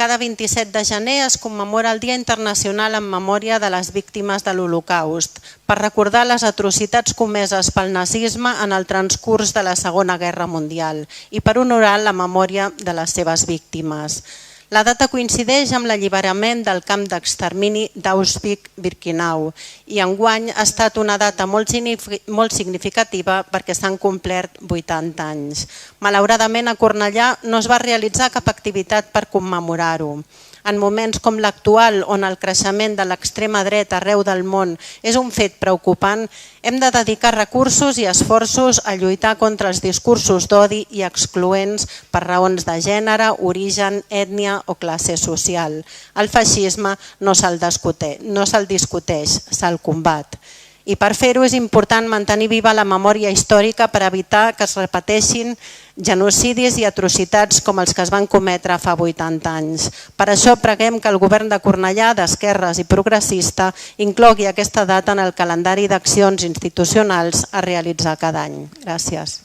Cada 27 de gener es commemora el Dia Internacional en memòria de les víctimes de l'Holocaust, per recordar les atrocitats comeses pel nazisme en el transcurs de la Segona Guerra Mundial i per honorar la memòria de les seves víctimes. La data coincideix amb l'alliberament del camp d'extermini d'Auschwitz-Birkenau i enguany ha estat una data molt significativa perquè s'han complert 80 anys. Malauradament a Cornellà no es va realitzar cap activitat per commemorar-ho. En moments com l'actual, on el creixement de l'extrema dreta arreu del món és un fet preocupant, hem de dedicar recursos i esforços a lluitar contra els discursos d'odi i excloents per raons de gènere, origen, ètnia o classe social. El feixisme no se'l discuteix, se'l combat. I per fer-ho és important mantenir viva la memòria històrica per evitar que es repeteixin genocidis i atrocitats com els que es van cometre fa 80 anys. Per això preguem que el govern de Cornellà, d'esquerres i progressista, inclogui aquesta data en el calendari d'accions institucionals a realitzar cada any. Gràcies.